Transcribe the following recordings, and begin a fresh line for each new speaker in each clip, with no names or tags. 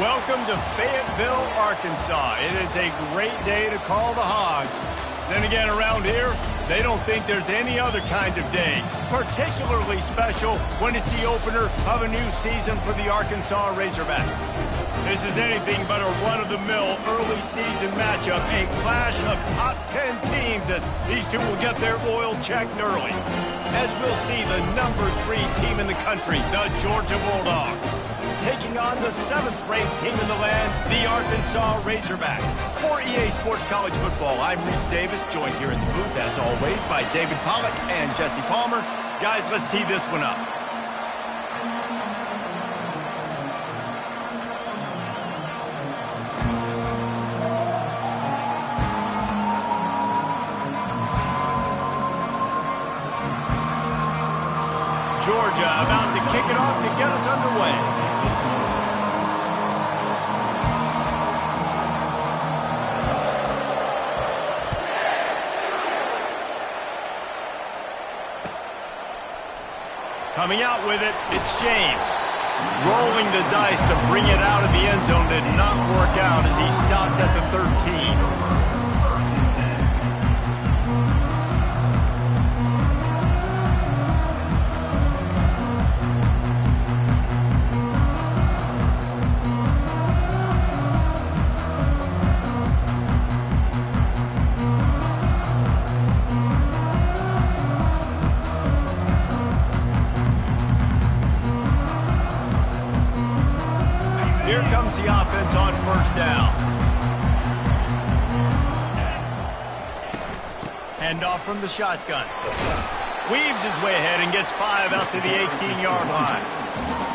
Welcome to Fayetteville, Arkansas. It is a great day to call the Hogs. Then again, around here, they don't think there's any other kind of day. Particularly special when it's the opener of a new season for the Arkansas Razorbacks. This is anything but a run-of-the-mill early season matchup, a clash of top 10 teams as these two will get their oil checked early. As we'll see the number 3 team in the country, the Georgia Bulldogs, taking on the 7th-ranked team in the land, the Arkansas Razorbacks. For EA Sports College Football, I'm Reese Davis, joined here in the booth, as always, by David Pollack and Jesse Palmer. Guys, let's tee this one up. Georgia about to kick it off to get us underway. Coming out with it, it's James. Rolling the dice to bring it out of the end zone did not work out as he stopped at the 13. Here comes the offense on first down. Handoff from the shotgun. Weaves his way ahead and gets 5 out to the 18-yard line.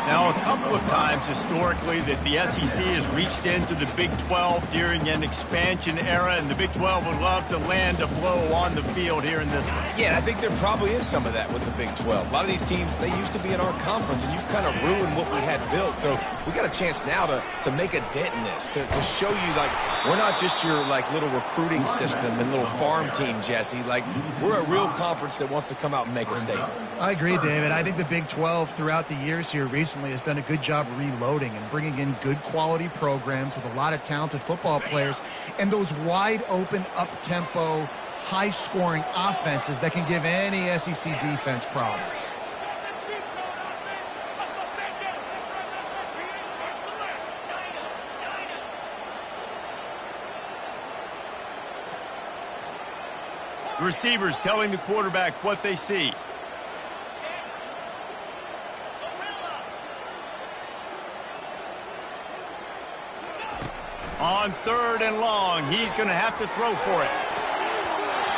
Now, a couple of times historically that the SEC has reached into the Big 12 during an expansion era, and the Big 12 would love to land a blow on the field here in this one.
Yeah, I think there probably is some of that with the Big 12. A lot of these teams, they used to be in our conference, and you've kind of ruined what we had built. So we got a chance now to make a dent in this, to show you, like, we're not just your, like, little recruiting system and little farm team, Jesse. Like, we're a real conference that wants to come out and make a statement.
I agree, David. I think the Big 12 throughout the years here recently has done a good job reloading and bringing in good quality programs with a lot of talented football players and those wide open, up-tempo, high-scoring offenses that can give any SEC defense problems.
Receivers telling the quarterback what they see. On 3rd and long, he's going to have to throw for it.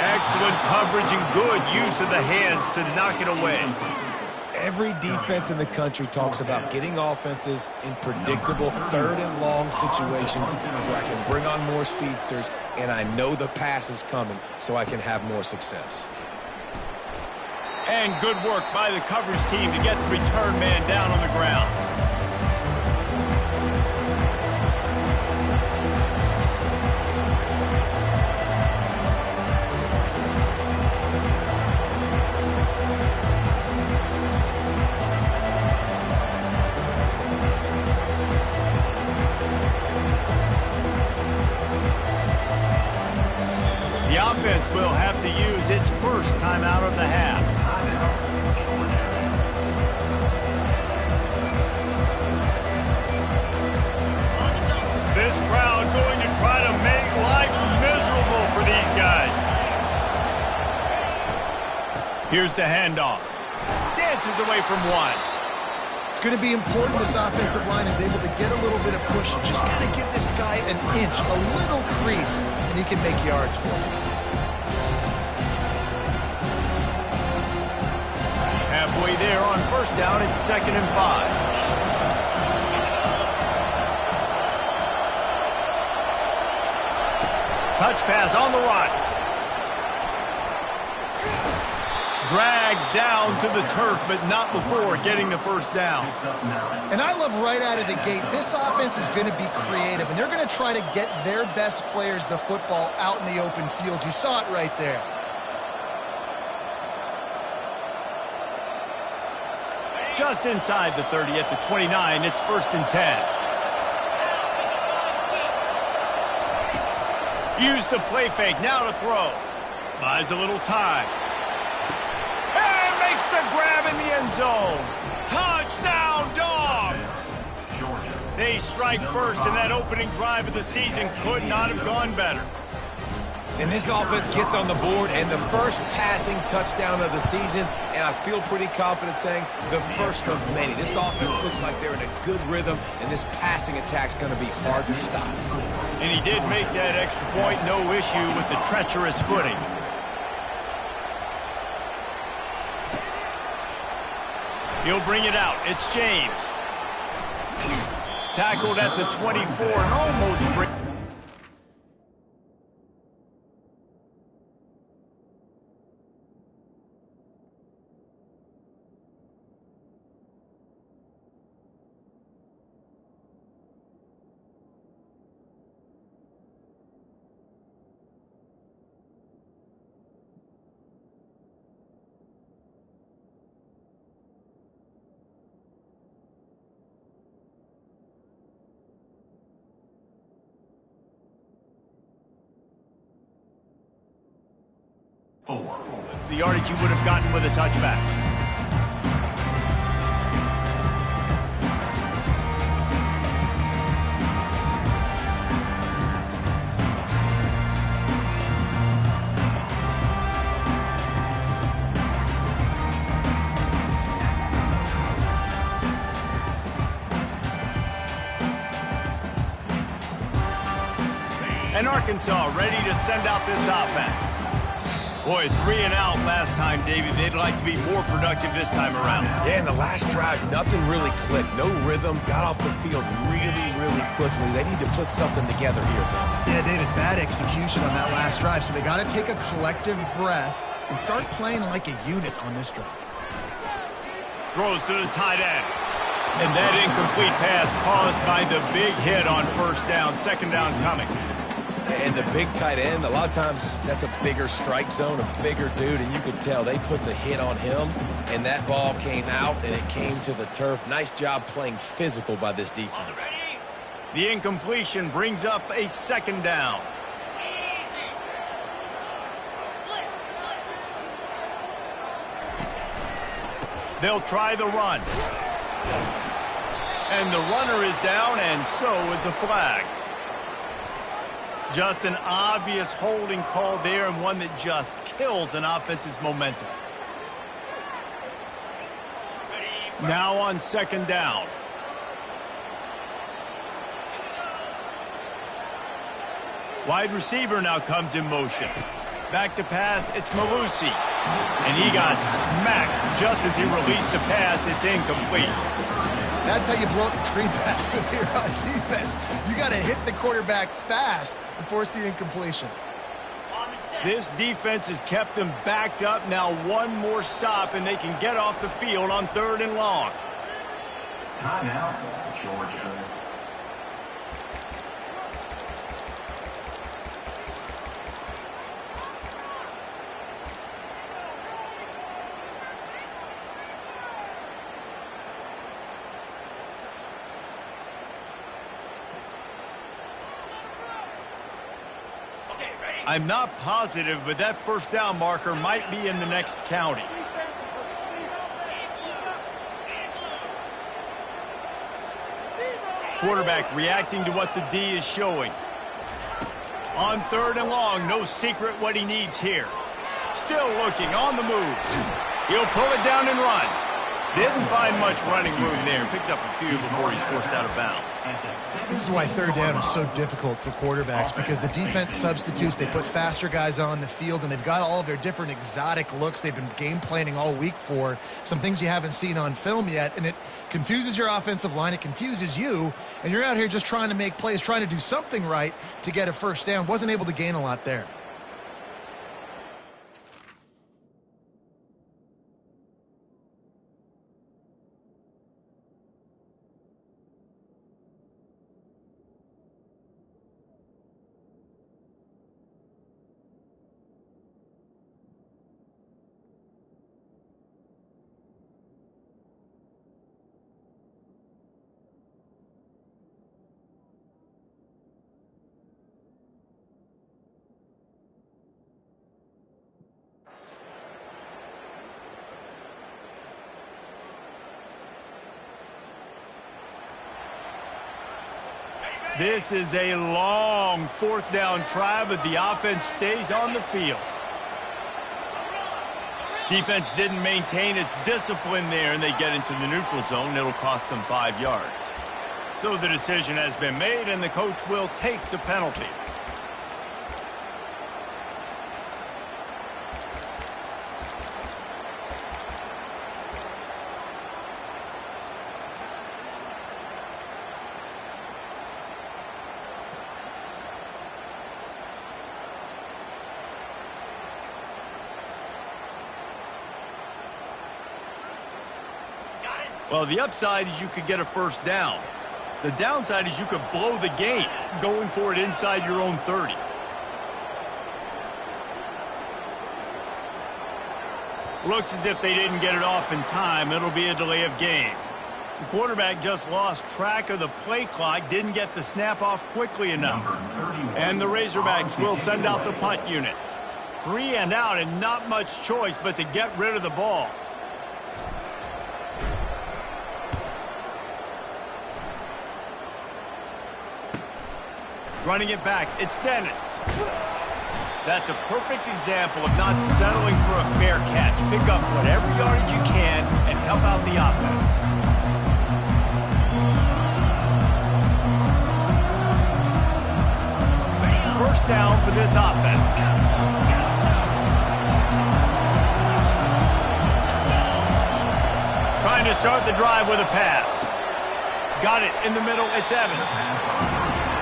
Excellent coverage and good use of the hands to knock it away.
Every defense in the country talks about getting offenses in predictable 3rd and long situations where I can bring on more speedsters and I know the pass is coming so I can have more success.
And good work by the coverage team to get the return man down on the ground. The offense will have to use its first time out of the half. This crowd going to try to make life miserable for these guys. Here's the handoff. Dances away from one.
It's going to be important this offensive line is able to get a little bit of push. Just got to give this guy an inch, a little crease, and he can make yards for him.
Halfway there on first down, it's 2nd and 5. Touch pass on the run. Dragged down to the turf, but not before getting the first down.
And I love right out of the gate, this offense is going to be creative, and they're going to try to get their best players the football out in the open field. You saw it right there.
Just inside the 30 at the 29, it's 1st and 10. Use the play fake, now to throw. Buys a little time. And makes the grab in the end zone. Touchdown, Dogs! They strike first, and that opening drive of the season could not have gone better.
And this offense gets on the board, and the first passing touchdown of the season, and I feel pretty confident saying the first of many. This offense looks like they're in a good rhythm, and this passing attack's going to be hard to stop.
And he did make that extra point, no issue with the treacherous footing. He'll bring it out. It's James. Tackled at the 24 and almost break. The yardage you would have gotten with a touchback. And Arkansas ready to send out this offense. Boy, 3 and out last time, Davey. They'd like to be more productive this time around.
Yeah, in the last drive, nothing really clicked. No rhythm, got off the field really quickly. They need to put something together here, Bill.
Yeah, David, bad execution on that last drive, so they got to take a collective breath and start playing like a unit on this drive.
Throws to the tight end. And that incomplete pass caused by the big hit on first down. Second down coming.
And the big tight end, a lot of times that's a bigger strike zone, a bigger dude, and you could tell they put the hit on him, and that ball came out, and it came to the turf. Nice job playing physical by this defense.
The incompletion brings up a second down. They'll try the run. And the runner is down, and so is a flag. Just an obvious holding call there, and one that just kills an offense's momentum. Now on second down. Wide receiver now comes in motion. Back to pass, it's Malusi. And he got smacked just as he released the pass. It's incomplete.
That's how you blow up the screen pass if you're on defense. You got to hit the quarterback fast and force the incompletion.
This defense has kept them backed up. Now one more stop, and they can get off the field on 3rd and long.
Timeout, Georgia.
I'm not positive, but that first down marker might be in the next county. Quarterback reacting to what the D is showing. On 3rd and long, no secret what he needs here. Still looking, on the move. He'll pull it down and run. Didn't find much running room there. Picks up a few before he's forced out of bounds.
This is why 3rd down is so difficult for quarterbacks, because the defense substitutes. They put faster guys on the field, and they've got all of their different exotic looks they've been game planning all week for, some things you haven't seen on film yet, and it confuses your offensive line. It confuses you, and you're out here just trying to make plays, trying to do something right to get a first down. Wasn't able to gain a lot there.
This is a long fourth down try, but the offense stays on the field. Defense didn't maintain its discipline there, and they get into the neutral zone. It'll cost them 5 yards. So the decision has been made, and the coach will take the penalty. Well, the upside is you could get a first down. The downside is you could blow the game going for it inside your own 30. Looks as if they didn't get it off in time. It'll be a delay of game. The quarterback just lost track of the play clock, didn't get the snap off quickly enough. And the Razorbacks will send out the punt unit. 3 and out, and not much choice but to get rid of the ball. Running it back, it's Dennis. That's a perfect example of not settling for a fair catch. Pick up whatever yardage you can and help out the offense. First down for this offense. Trying to start the drive with a pass. Got it in the middle, it's Evans.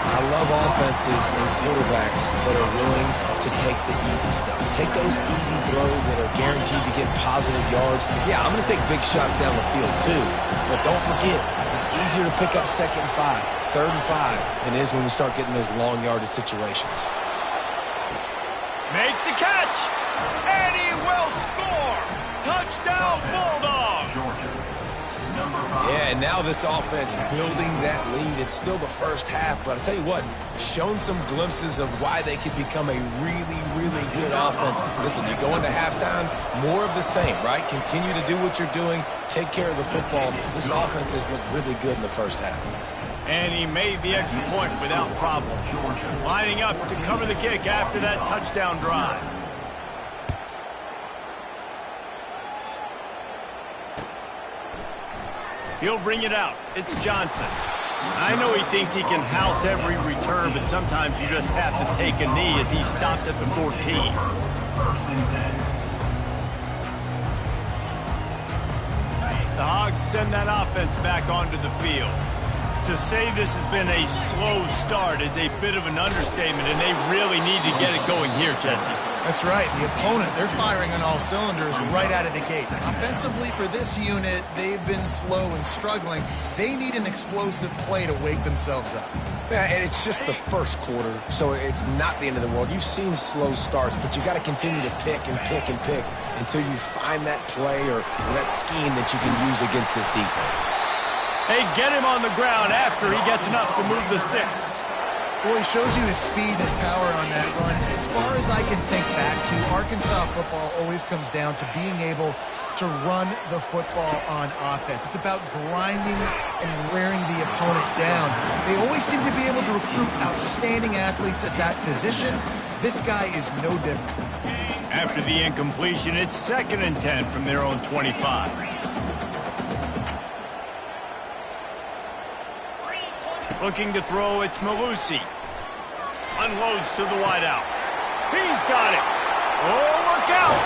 I love offenses and quarterbacks that are willing to take the easy stuff. Take those easy throws that are guaranteed to get positive yards. Yeah, I'm going to take big shots down the field too, but don't forget, it's easier to pick up 2nd and 5, 3rd and 5 than it is when we start getting those long yardage situations.
Makes the catch, and he will score. Touchdown, Bulldogs.
Yeah, and now this offense building that lead. It's still the first half, but I tell you what, shown some glimpses of why they could become a really, really good offense. Listen, you go into halftime, more of the same, right? Continue to do what you're doing, take care of the football. This offense has looked really good in the first half.
And he made the extra point without problem. Lining up to cover the kick after that touchdown drive. He'll bring it out. It's Johnson. I know he thinks he can house every return, but sometimes you just have to take a knee as he stopped at the 14. The Hogs send that offense back onto the field. To say this has been a slow start is a bit of an understatement, and they really need to get it going here, Jesse.
That's right. The opponent, they're firing on all cylinders right out of the gate. Offensively for this unit, they've been slow and struggling. They need an explosive play to wake themselves up.
Yeah, and it's just the first quarter, so it's not the end of the world. You've seen slow starts, but you got to continue to pick and pick and pick until you find that play or that scheme that you can use against this defense.
They get him on the ground after he gets enough to move the sticks.
Well, he shows you his speed, his power on that run. As far as I can think back to, Arkansas football always comes down to being able to run the football on offense. It's about grinding and wearing the opponent down. They always seem to be able to recruit outstanding athletes at that position. This guy is no different.
After the incompletion, it's 2nd and 10 from their own 25. Looking to throw, it's Malusi. Unloads to the wideout. He's got it. Oh, look out.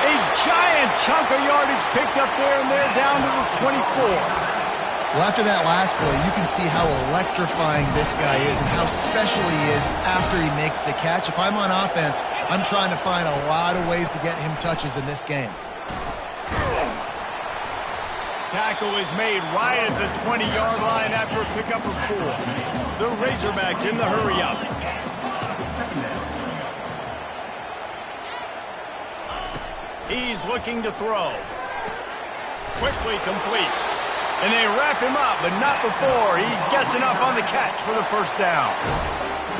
A giant chunk of yardage picked up there, and they're down to the 24.
Well, after that last play, you can see how electrifying this guy is and how special he is after he makes the catch. If I'm on offense, I'm trying to find a lot of ways to get him touches in this game.
Tackle is made right at the 20-yard line after a pickup of 4. The Razorbacks in the hurry-up. He's looking to throw. Quickly complete. And they wrap him up, but not before he gets enough on the catch for the first down.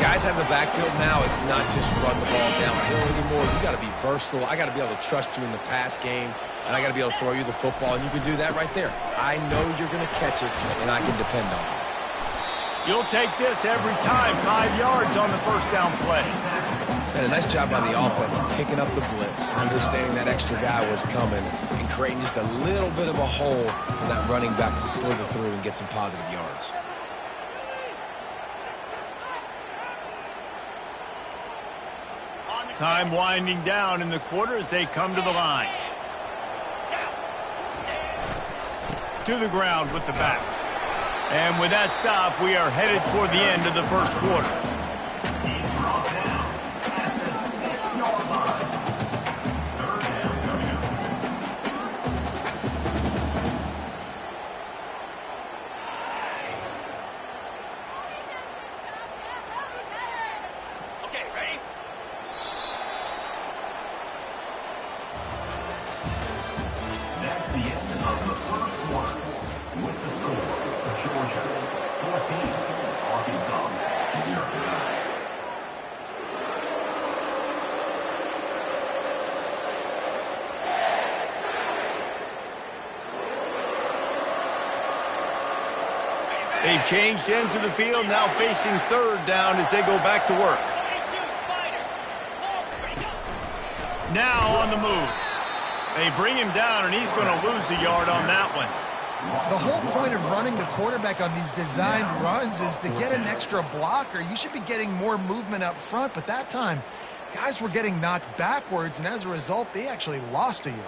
Guys have the backfield now. It's not just run the ball downhill anymore. You got to be versatile. I got to be able to trust you in the pass game, and I got to be able to throw you the football, and you can do that right there. I know you're going to catch it, and I can depend on it.
You'll take this every time. 5 yards on the first down play.
And a nice job by the offense picking up the blitz, understanding that extra guy was coming, and creating just a little bit of a hole for that running back to slither through and get some positive yards.
Time winding down in the quarter as they come to the line. To the ground with the back. And with that stop, we are headed toward the end of the first quarter. They've changed ends of the field, now facing third down as they go back to work. Now on the move. They bring him down, and he's going to lose a yard on that one.
The whole point of running the quarterback on these designed runs is to get an extra blocker. You should be getting more movement up front, but that time, guys were getting knocked backwards, and as a result, they actually lost a yard.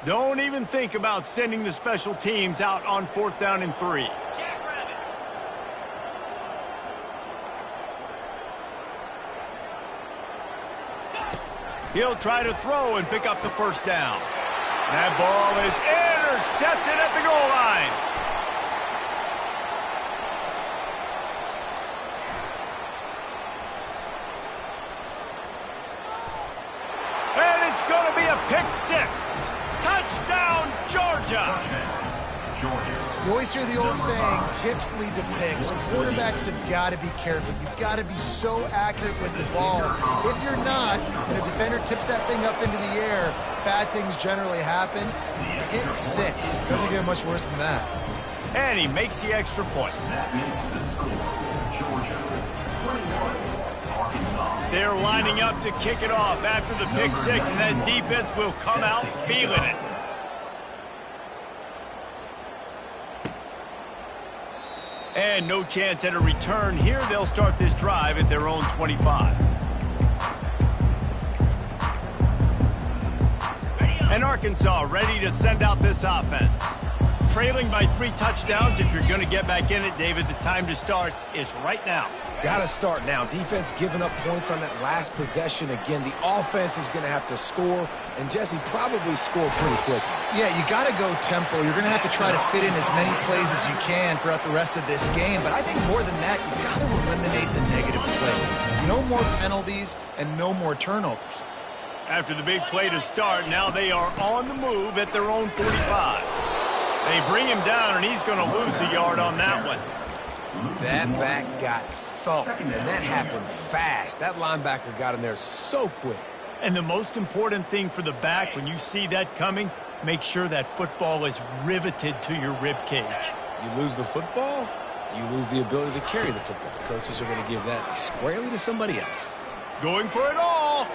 Don't even think about sending the special teams out on 4th down and 3. He'll try to throw and pick up the first down. That ball is intercepted at the goal line. And it's going to be a pick 6. Touchdown, Georgia!
You always hear the old saying, tips lead to picks. Quarterbacks have got to be careful. You've got to be so accurate with the ball. If you're not, and a defender tips that thing up into the air, bad things generally happen. Pick 6. Doesn't get much worse than that.
And he makes the extra point.
That makes the score. Georgia 21, Arkansas.
They're lining up to kick it off after the pick 6, and that defense will come out feeling it. And no chance at a return here. They'll start this drive at their own 25. And Arkansas ready to send out this offense. Trailing by 3 touchdowns. If you're going to get back in it, David, the time to start is right now.
Got to start now. Defense giving up points on that last possession. Again, the offense is going to have to score, and Jesse probably score pretty quickly.
Yeah, you got to go tempo. You're going to have to try to fit in as many plays as you can throughout the rest of this game. But I think more than that, you got to eliminate the negative plays. No more penalties and no more turnovers.
After the big play to start, now they are on the move at their own 45. They bring him down, and he's going to lose a yard on that one.
That back got thumped, and that happened fast. That linebacker got in there so quick.
And the most important thing for the back, when you see that coming, make sure that football is riveted to your rib cage.
You lose the football, you lose the ability to carry the football. Coaches are going to give that squarely to somebody else.
Going for it all.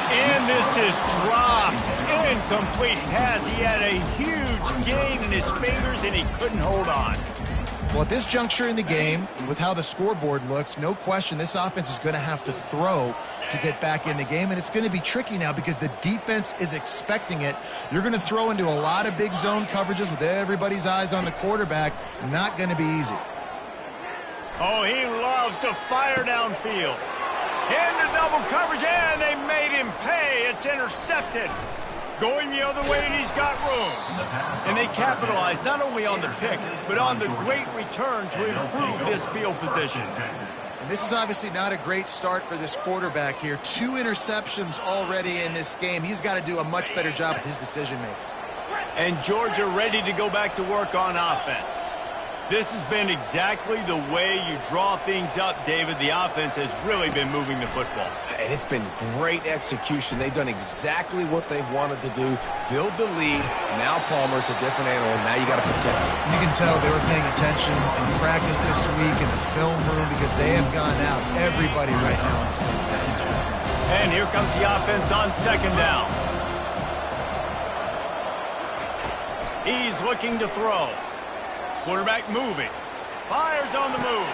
And this is dropped. Incomplete pass. He had a huge gain in his fingers, and he couldn't hold on.
Well, at this juncture in the game, with how the scoreboard looks, no question this offense is going to have to throw to get back in the game, and it's going to be tricky now because the defense is expecting it. You're going to throw into a lot of big zone coverages with everybody's eyes on the quarterback. Not going to be easy.
Oh, he loves to fire downfield. Into double coverage, and they made him pay. It's intercepted. Going the other way, and he's got room. And they capitalized not only on the pick, but on the great return to improve this field position.
And this is obviously not a great start for this quarterback here. 2 interceptions already in this game. He's got to do a much better job with his decision-making.
And Georgia ready to go back to work on offense. This has been exactly the way you draw things up, David. The offense has really been moving the football.
And it's been great execution. They've done exactly what they've wanted to do. Build the lead. Now Palmer's a different animal. Now you got to protect him.
You can tell they were paying attention in practice this week in the film room because they have gone out. Everybody right now on the same page.
And here comes the offense on second down. He's looking to throw. Quarterback moving. Fires on the move.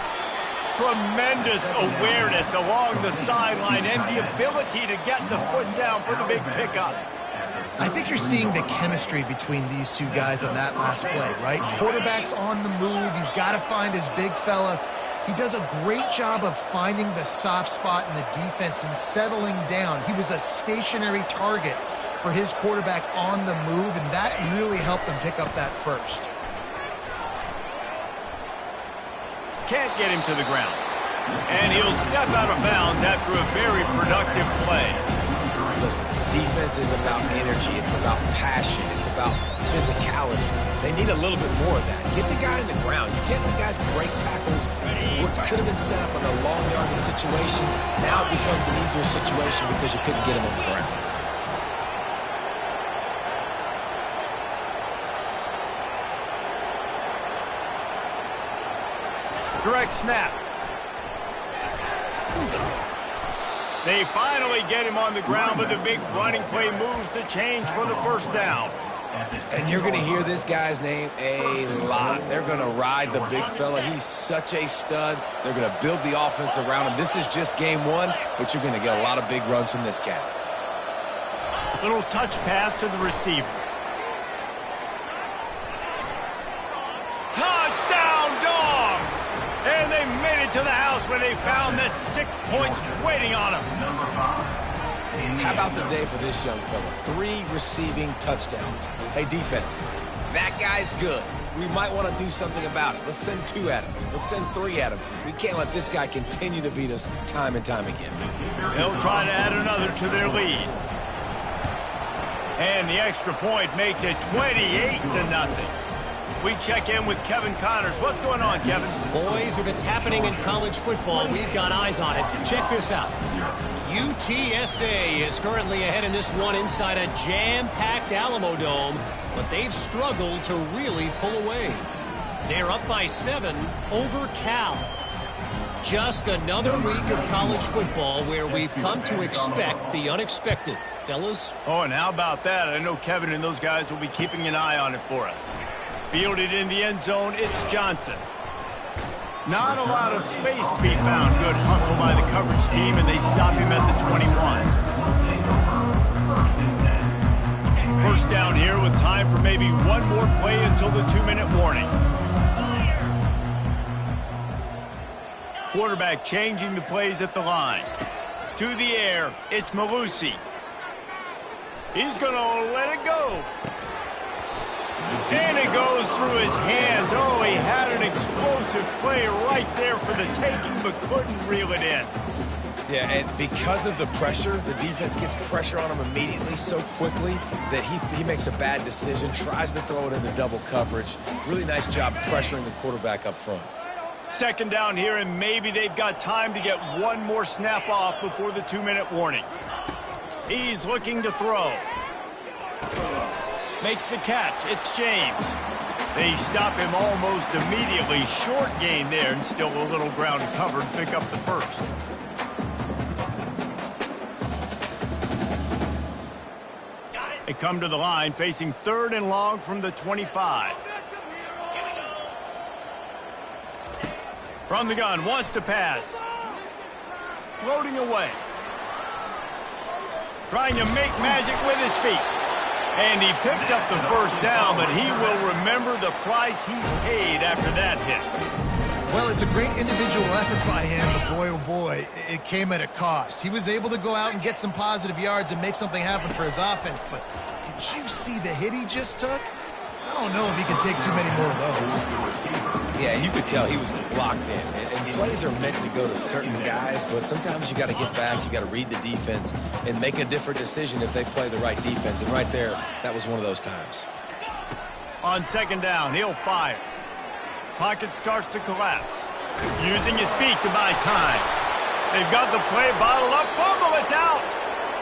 Tremendous awareness along the sideline and the ability to get the foot down for the big pickup.
I think you're seeing the chemistry between these two guys on that last play, right? Quarterback's on the move. He's got to find his big fella. He does a great job of finding the soft spot in the defense and settling down. He was a stationary target for his quarterback on the move, and that really helped them pick up that first.
Can't get him to the ground. And he'll step out of bounds after a very productive play.
Listen, defense is about energy. It's about passion. It's about physicality. They need a little bit more of that. Get the guy in the ground. You can't let guys break tackles. What could have been set up in a long yardage situation, now it becomes an easier situation because you couldn't get him on the ground.
Direct snap. They finally get him on the ground, but the big running play moves the change for the first down.
And you're going to hear this guy's name a lot. They're going to ride the big fella. He's such a stud. They're going to build the offense around him. This is just game one, but you're going to get a lot of big runs from this guy.
Little touch pass to the receiver. Touchdown, Dogs! And they made it to the house where they found that 6 points waiting on them.
How about the day for this young fella? 3 receiving touchdowns. Hey, defense, that guy's good. We might want to do something about it. Let's send 2 at him. Let's send 3 at him. We can't let this guy continue to beat us time and time again.
They'll try to add another to their lead. And the extra point makes it 28-0. We check in with Kevin Connors. What's going on, Kevin?
Boys, if it's happening in college football, we've got eyes on it. Check this out. UTSA is currently ahead in this one inside a jam-packed Alamo Dome, but they've struggled to really pull away. They're up by 7 over Cal. Just another week of college football where we've come to expect the unexpected. Fellas?
Oh, and how about that? I know Kevin and those guys will be keeping an eye on it for us. Fielded in the end zone, it's Johnson. Not a lot of space to be found. Good hustle by the coverage team, and they stop him at the 21. First down here with time for maybe one more play until the 2-minute warning. Quarterback changing the plays at the line. To the air, it's Malusi. He's going to let it go. And it goes through his hands. Oh, he had an explosive play right there for the taking, but couldn't reel it in.
Yeah, and because of the pressure, the defense gets pressure on him immediately so quickly that he makes a bad decision, tries to throw it into double coverage. Really nice job pressuring the quarterback up front.
Second down here, and maybe they've got time to get one more snap off before the 2-minute warning. He's looking to throw. Makes the catch. It's James. They stop him almost immediately. Short gain there, and still a little ground covered. Pick up the first. They come to the line, facing 3rd and long from the 25. From the gun, wants to pass. Floating away. Trying to make magic with his feet. And he picks up the first down, but he will remember the price he paid after that hit.
Well, it's a great individual effort by him, but boy, oh boy, it came at a cost. He was able to go out and get some positive yards and make something happen for his offense, but did you see the hit he just took? I don't know if he can take too many more of those.
Yeah, you could tell he was locked in. And plays are meant to go to certain guys, but sometimes you got to get back, you got to read the defense and make a different decision if they play the right defense. And right there, that was one of those times.
On second down, he'll fire. Pocket starts to collapse. Using his feet to buy time. They've got the play bottled up. Fumble, it's out.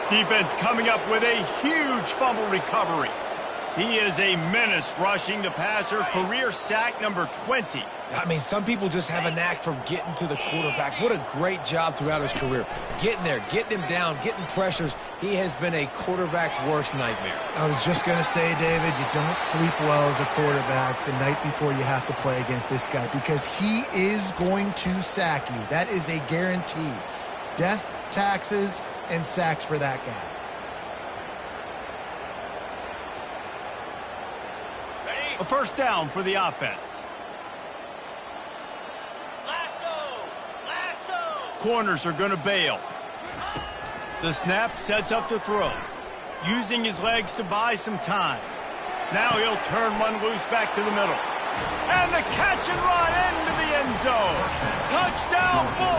Defense coming up with a huge fumble recovery. He is a menace rushing the passer. Career sack number 20.
I mean, some people just have a knack for getting to the quarterback. What a great job throughout his career. Getting there, getting him down, getting pressures. He has been a quarterback's worst nightmare.
I was just going to say, David, you don't sleep well as a quarterback the night before you have to play against this guy because he is going to sack you. That is a guarantee. Death, taxes, and sacks for that guy.
A first down for the offense. Corners are going to bail. The snap sets up to throw. Using his legs to buy some time. Now he'll turn one loose back to the middle. And the catch and run into the end zone. Touchdown, Bull.